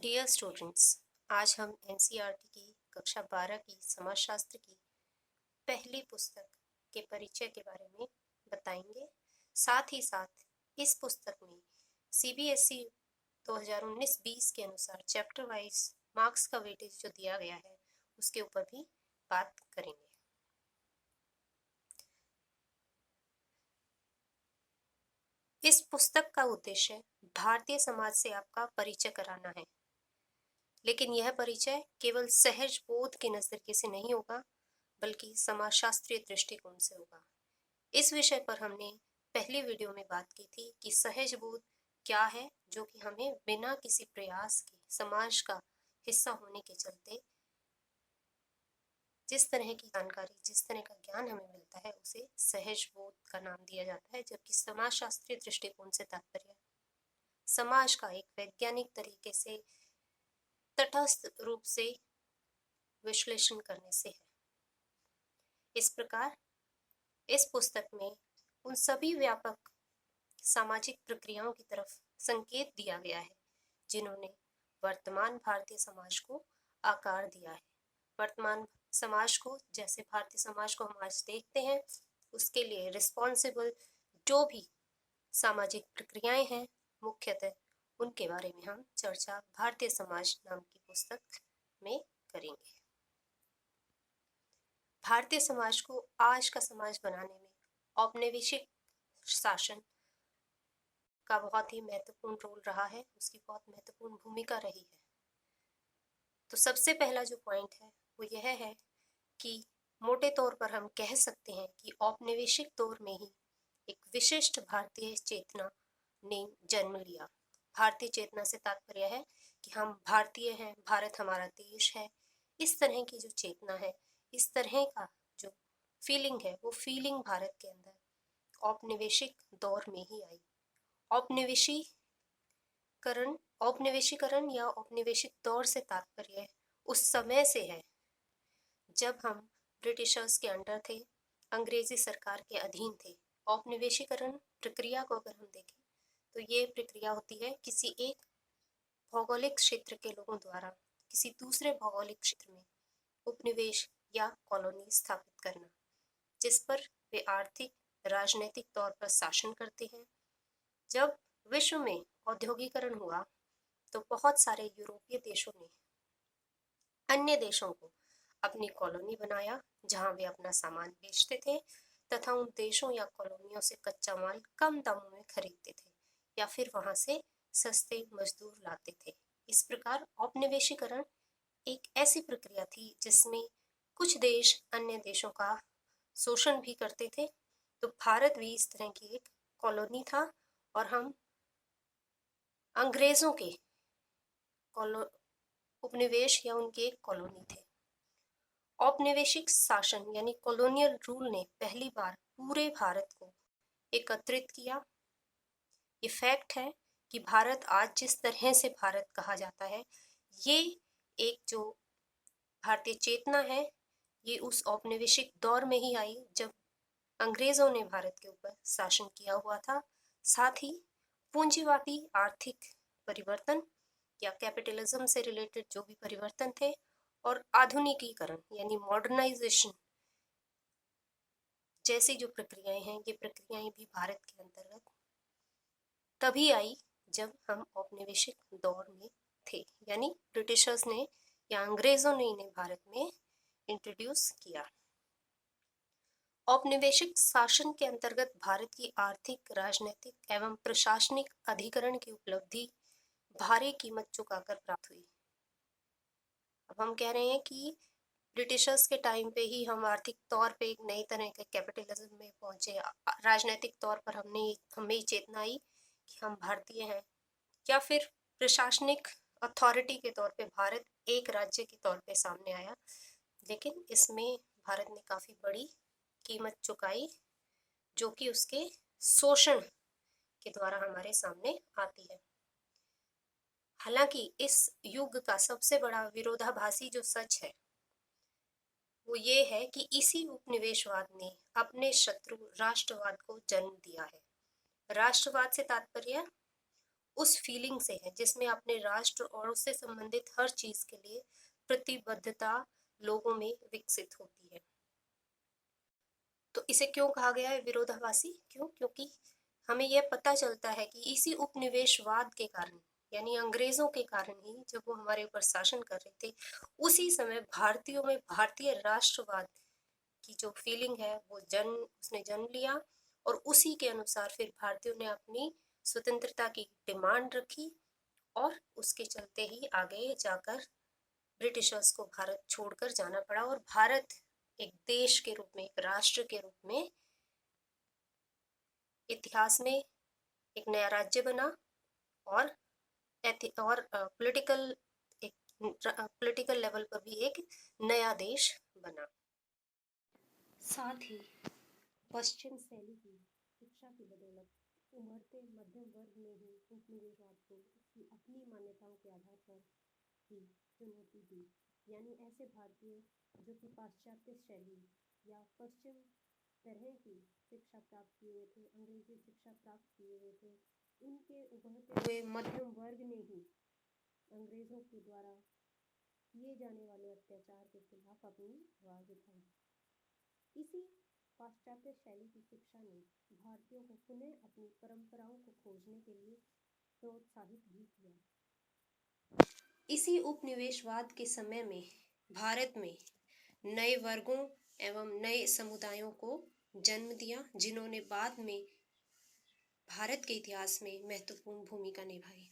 Dear students, आज हम NCERT की कक्षा 12 की समाजशास्त्र की पहली पुस्तक के परिचय के बारे में बताएंगे। साथ ही साथ इस पुस्तक में सीबीएसई 2019-20 के अनुसार चैप्टर वाइज मार्क्स का वेटेज जो दिया गया है उसके ऊपर भी बात करेंगे। इस पुस्तक का उद्देश्य भारतीय समाज से आपका परिचय कराना है, लेकिन यह परिचय केवल सहज बोध के नजरिए से नहीं होगा बल्कि समाजशास्त्रीय दृष्टिकोण से होगा। इस विषय पर हमने पहली वीडियो में बात की थी कि सहज बोध क्या है, जो कि हमें बिना किसी प्रयास के समाज का हिस्सा होने के चलते जिस तरह की जानकारी, जिस तरह का ज्ञान हमें मिलता है उसे सहज बोध का नाम दिया जाता है। जबकि समाजशास्त्रीय दृष्टिकोण से तात्पर्य समाज का एक वैज्ञानिक तरीके से तटस्थ रूप से विश्लेषण करने से है। इस प्रकार इस पुस्तक में उन सभी व्यापक सामाजिक प्रक्रियाओं की तरफ संकेत दिया गया है जिन्होंने वर्तमान भारतीय समाज को आकार दिया है। वर्तमान समाज को, जैसे भारतीय समाज को हम आज देखते हैं, उसके लिए रिस्पॉन्सिबल जो भी सामाजिक प्रक्रियाएं हैं, मुख्यतः उनके बारे में हम चर्चा भारतीय समाज नाम की पुस्तक में करेंगे। भारतीय समाज को आज का समाज बनाने में औपनिवेशिक शासन का बहुत ही महत्वपूर्ण रोल रहा है, उसकी बहुत महत्वपूर्ण भूमिका रही है। तो सबसे पहला जो पॉइंट है वो यह है कि मोटे तौर पर हम कह सकते हैं कि औपनिवेशिक दौर में ही एक विशिष्ट भारतीय चेतना ने जन्म लिया। भारतीय चेतना से तात्पर्य है कि हम भारतीय हैं, भारत हमारा देश है। इस तरह की जो चेतना है, इस तरह का जो फीलिंग है, वो फीलिंग भारत के अंदर औपनिवेशिक दौर में ही आई। औपनिवेशीकरण या औपनिवेशिक दौर से तात्पर्य उस समय से है जब हम ब्रिटिशर्स के अंडर थे, अंग्रेजी सरकार के अधीन थे। औपनिवेशीकरण प्रक्रिया को अगर हम देखें तो ये प्रक्रिया होती है किसी एक भौगोलिक क्षेत्र के लोगों द्वारा किसी दूसरे भौगोलिक क्षेत्र में उपनिवेश या कॉलोनी स्थापित करना, जिस पर वे आर्थिक राजनीतिक तौर पर शासन करते हैं। जब विश्व में औद्योगिकरण हुआ तो बहुत सारे यूरोपीय देशों ने अन्य देशों को अपनी कॉलोनी बनाया, जहां वे अपना सामान बेचते थे तथा उन देशों या कॉलोनियों से कच्चा माल कम दामों में खरीदते थे या फिर वहां से सस्ते मजदूर लाते थे। इस प्रकार औपनिवेशीकरण एक ऐसी प्रक्रिया थी जिसमें कुछ देश अन्य देशों का शोषण भी करते थे। तो भारत भी इस तरह की एक कॉलोनी था और हम अंग्रेजों के उपनिवेश या उनके एक कॉलोनी थे। औपनिवेशिक शासन यानी कॉलोनियल रूल ने पहली बार पूरे भारत को एकत्रित किया। ये फैक्ट है कि भारत आज जिस तरह से भारत कहा जाता है, ये एक जो भारतीय चेतना है, ये उस औपनिवेशिक दौर में ही आई जब अंग्रेजों ने भारत के ऊपर शासन किया हुआ था। साथ ही पूंजीवादी आर्थिक परिवर्तन या कैपिटलिज्म से रिलेटेड जो भी परिवर्तन थे और आधुनिकीकरण यानी मॉडर्नाइजेशन जैसी जो प्रक्रियाएं हैं, ये प्रक्रियाएं भी भारत के अंतर्गत तभी आई जब हम औपनिवेशिक दौर में थे, यानी ब्रिटिशर्स ने या अंग्रेजों ने इन्हें भारत में इंट्रोड्यूस किया। औपनिवेशिक शासन के अंतर्गत भारत की आर्थिक, राजनीतिक एवं प्रशासनिक अधिकरण की उपलब्धि भारी कीमत चुकाकर प्राप्त हुई। अब हम कह रहे हैं कि ब्रिटिशर्स के टाइम पे ही हम आर्थिक तौर पे एक नई तरह के कैपिटलिज्म में पहुंचे। राजनीतिक तौर पर हमें चेतना आई कि हम भारतीय हैं, या फिर प्रशासनिक अथॉरिटी के तौर पे भारत एक राज्य के तौर पे सामने आया। लेकिन इसमें भारत ने काफ़ी बड़ी कीमत चुकाई जो कि उसके शोषण के द्वारा हमारे सामने आती है। हालांकि इस युग का सबसे बड़ा विरोधाभासी जो सच है वो ये है कि इसी उपनिवेशवाद ने अपने शत्रु राष्ट्रवाद को जन्म दिया है। राष्ट्रवाद से तात्पर्य उस फीलिंग से है जिसमें अपने राष्ट्र और उससे संबंधित हर चीज के लिए प्रतिबद्धता लोगों में विकसित होती है। तो इसे क्यों कहा गया है विरोधाभासी? क्यों? क्योंकि हमें यह पता चलता है कि इसी उपनिवेशवाद के कारण, यानी अंग्रेजों के कारण ही, जब वो हमारे ऊपर शासन कर रहे थे, उसी समय भारतीयों में भारतीय राष्ट्रवाद की जो फीलिंग है वो उसने जन्म लिया, और उसी के अनुसार फिर भारतीयों ने अपनी स्वतंत्रता की डिमांड रखी, और उसके चलते ही आगे जाकर ब्रिटिशर्स को भारत छोड़कर जाना पड़ा, और भारत एक देश के रूप में, एक राष्ट्र के रूप में इतिहास में एक नया राज्य बना, और पॉलिटिकल पॉलिटिकल लेवल पर भी एक नया देश बना। साथ ही पश्चिम शैली की शिक्षा की बदौलत उभरते मध्यम वर्ग ने ही उपनिवेशवाद को उसकी अपनी मान्यताओं के आधार पर ही चुनौती दी। यानी ऐसे भारतीय जो कि पाश्चात्य शैली या पश्चिम तरह की शिक्षा प्राप्त किए हुए थे, अंग्रेजी शिक्षा प्राप्त किए हुए थे, उनके उभरते हुए मध्यम वर्ग ने ही अंग्रेजों के द्वारा किए जाने वाले अत्याचार के खिलाफ अपनी आवाज उठाई। इसी पाश्चात्य शैली की शिक्षा ने भारतीयों को पुनः अपनी परंपराओं को खोजने के लिए प्रोत्साहित भी किया। इसी उपनिवेशवाद के समय में भारत में नए वर्गों एवं नए समुदायों को जन्म दिया, जिन्होंने बाद में भारत के इतिहास में महत्वपूर्ण भूमिका निभाई।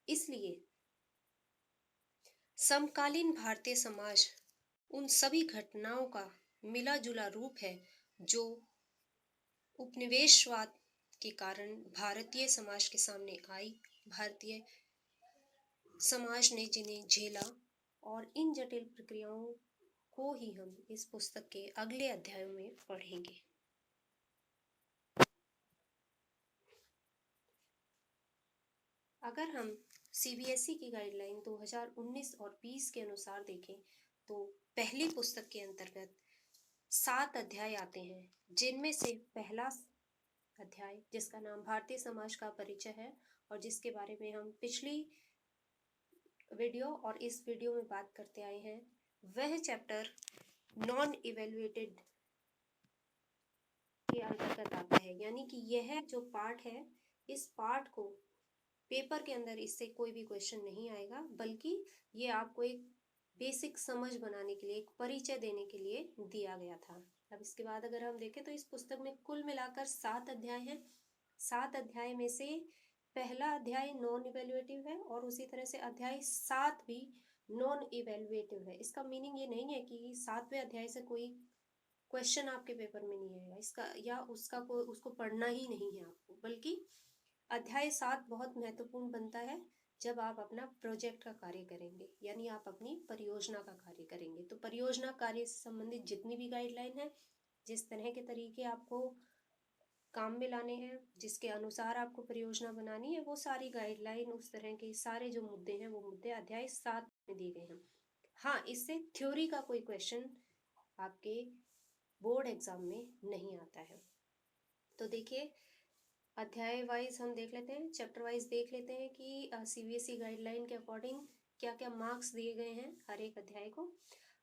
इसलिए समकालीन भारतीय समाज उन सभी घटनाओं का मिला जुला रूप है जो उपनिवेशवाद के कारण भारतीय समाज के सामने आई, भारतीय समाज ने जिन्हें झेला, और इन जटिल प्रक्रियाओं को ही हम इस पुस्तक के अगले अध्यायों में पढ़ेंगे। अगर हम सीबीएसई की गाइडलाइन 2019 और 20 के अनुसार देखें तो पहली पुस्तक के अंतर्गत 7 अध्याय आते हैं, जिनमें से पहला अध्याय जिसका नाम भारतीय समाज का परिचय है, और जिसके बारे में हम पिछली वीडियो और इस वीडियो में बात करते आए हैं, वह चैप्टर नॉन इवेल्युएटेड के अंतर्गत आता है। यानी कि यह जो पार्ट है, इस पार्ट को पेपर के अंदर इससे कोई भी क्वेश्चन नहीं आएगा, बल्कि ये आपको एक बेसिक समझ बनाने के लिए, एक परिचय देने के लिए दिया गया था। अब इसके बाद अगर हम देखें तो इस पुस्तक में कुल मिलाकर 7 अध्याय हैं। 7 अध्याय में से पहला अध्याय नॉन इवेल्युएटिव है, और उसी तरह से अध्याय 7 भी नॉन इवेल्युएटिव है। इसका मीनिंग ये नहीं है कि 7वें अध्याय से कोई क्वेश्चन आपके पेपर में नहीं आएगा, इसका या उसको पढ़ना ही नहीं है आपको, बल्कि अध्याय 7 बहुत महत्वपूर्ण बनता है जब आप अपना प्रोजेक्ट का कार्य करेंगे, यानी आप अपनी परियोजना का कार्य करेंगे। तो परियोजना कार्य से संबंधित जितनी भी गाइडलाइन है, जिस तरह के तरीके आपको काम में लाने हैं, जिसके अनुसार आपको परियोजना बनानी है, वो सारी गाइडलाइन, उस तरह के सारे जो मुद्दे हैं, वो मुद्दे अध्याय 7 में दिए गए हैं। हाँ, इससे थ्योरी का कोई क्वेश्चन आपके बोर्ड एग्जाम में नहीं आता है। तो देखिए, अध्याय वाइज हम देख लेते हैं, चैप्टर वाइज देख लेते हैं कि सीबीएसई गाइडलाइन के अकॉर्डिंग क्या क्या मार्क्स दिए गए हैं हर एक अध्याय को।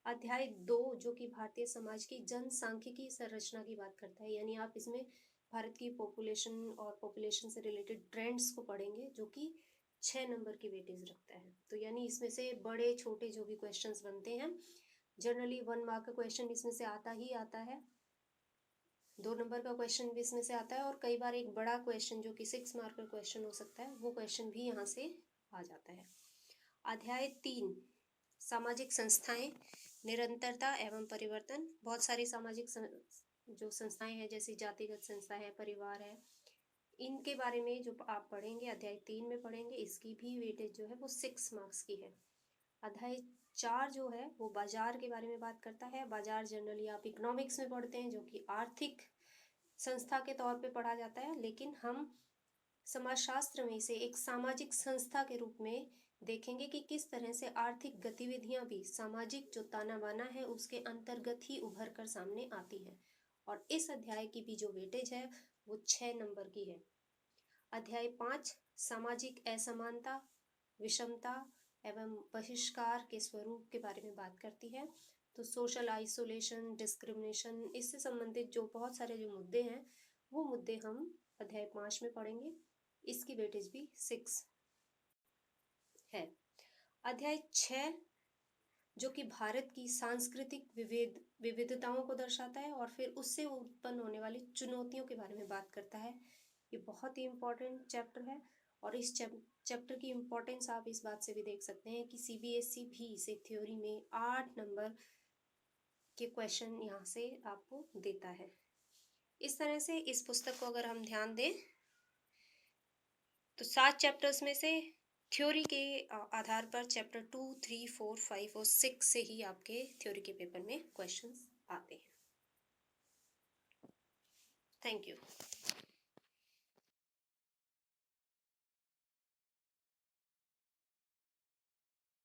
अध्याय 2 जो कि भारतीय समाज की जनसांख्यिकी संरचना की बात करता है, यानी आप इसमें भारत की पॉपुलेशन और पॉपुलेशन से रिलेटेड ट्रेंड्स को पढ़ेंगे, जो कि 6 नंबर की वेटेज रखता है। तो यानी इसमें से बड़े छोटे जो भी क्वेश्चंस बनते हैं, जनरली 1 मार्क का क्वेश्चन इसमें से आता ही आता है, 2 नंबर का क्वेश्चन भी इसमें से आता है, और कई बार एक बड़ा क्वेश्चन जो कि 6 मार्क का क्वेश्चन हो सकता है, वो क्वेश्चन भी यहाँ से आ जाता है। अध्याय 3 सामाजिक संस्थाएं, निरंतरता एवं परिवर्तन। बहुत सारी सामाजिक जो संस्थाएं हैं, जैसे जातिगत संस्था है, परिवार है, इनके बारे में जो आप पढ़ेंगे अध्याय 3 में पढ़ेंगे, इसकी भी वेटेज जो है वो 6 मार्क्स की है। अध्याय 4 जो है वो बाजार के बारे में बात करता है। बाजार जनरली आप इकोनॉमिक्स में पढ़ते हैं, जो कि आर्थिक संस्था के तौर पे पढ़ा जाता है, लेकिन हम समाजशास्त्र में इसे एक सामाजिक संस्था के रूप में देखेंगे कि किस तरह से आर्थिक गतिविधियां भी सामाजिक जो ताना बाना है उसके अंतर्गत ही उभर कर सामने आती है। और इस अध्याय की भी जो वेटेज है वो 6 नंबर की है। अध्याय 5 सामाजिक असमानता, विषमता एवं बहिष्कार के स्वरूप के बारे में बात करती है। तो सोशल आइसोलेशन, डिस्क्रिमिनेशन, इससे संबंधित जो बहुत सारे जो मुद्दे हैं वो मुद्दे हम अध्याय 5 में पढ़ेंगे। इसकी वेटेज भी 6 है। अध्याय 6 जो कि भारत की सांस्कृतिक विविधताओं को दर्शाता है और फिर उससे उत्पन्न होने वाली चुनौतियों के बारे में बात करता है। ये बहुत ही इम्पोर्टेंट चैप्टर है और इस चैप्टर की इम्पोर्टेंस आप इस बात से भी देख सकते हैं कि सीबीएसई भी इसे थ्योरी में 8 नंबर के क्वेश्चन यहाँ से आपको देता है। इस तरह से इस पुस्तक को अगर हम ध्यान दें तो 7 चैप्टर्स में से थ्योरी के आधार पर चैप्टर 2, 3, 4, 5 और 6 से ही आपके थ्योरी के पेपर में क्वेश्चंस आते हैं। Thank you.